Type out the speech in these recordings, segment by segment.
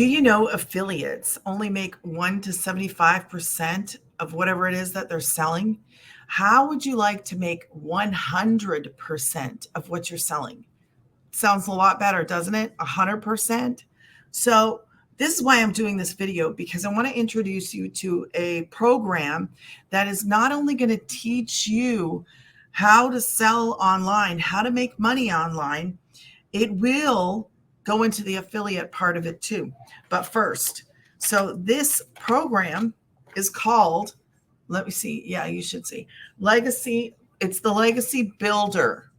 Do you know affiliates only make 1 to 75% of whatever it is that they're selling? How would you like to make 100% of what you're selling? Sounds a lot better, doesn't it? 100%. So this is why I'm doing this video, because I want to introduce you to a program that is not only going to teach you how to sell online, how to make money online, it will go into the affiliate part of it too. But first, so this program is called, let me see. Yeah, you should see Legacy. It's the Legacy Builder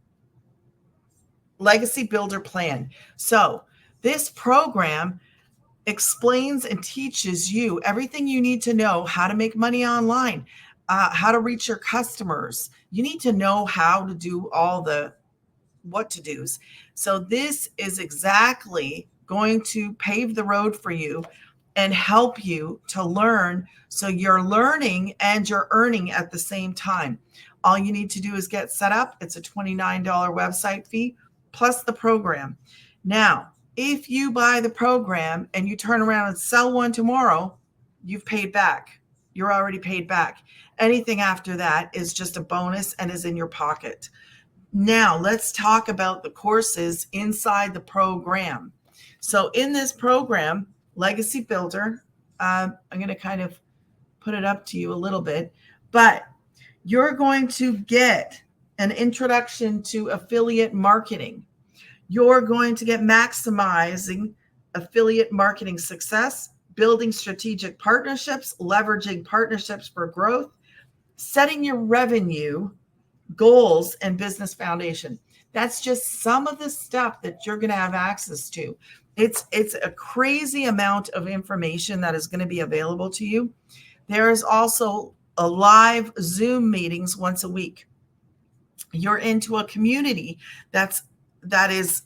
Plan. So this program explains and teaches you everything you need to know how to make money online, how to reach your customers. You need to know how to do all the what to do's. So this is exactly going to pave the road for you and help you to learn. So you're learning and you're earning at the same time. All you need to do is get set up. It's a $29 website fee plus the program. Now, if you buy the program and you turn around and sell one tomorrow, you've paid back. You're already paid back. Anything after that is just a bonus and is in your pocket. Now, let's talk about the courses inside the program. So in this program, Legacy Builder, I'm going to kind of put it up to you a little bit, but you're going to get an introduction to affiliate marketing. You're going to get maximizing affiliate marketing success, building strategic partnerships, leveraging partnerships for growth, setting your revenue goals and business foundation. That's just some of the stuff that you're going to have access to. It's a crazy amount of information that is going to be available to you. There is also a live Zoom meetings once a week. You're into a community that is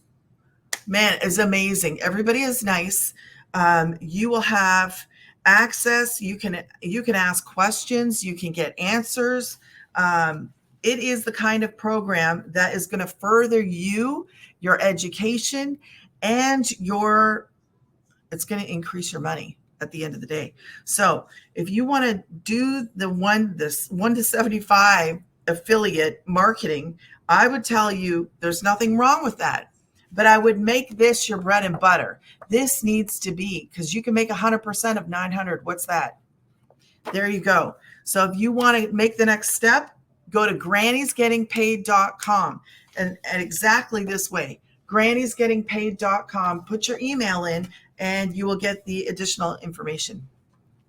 amazing. Everybody is nice. You will have access. You can ask questions. You can get answers. It is the kind of program that is going to further you, your education, and it's going to increase your money at the end of the day. So if you want to do this 1 to 75 affiliate marketing, I would tell you there's nothing wrong with that. But I would make this your bread and butter. This needs to be, because you can make 100% of 900. What's that? There you go. So if you want to make the next step, go to grannysgettingpaid.com and exactly this way, grannysgettingpaid.com, put your email in and you will get the additional information.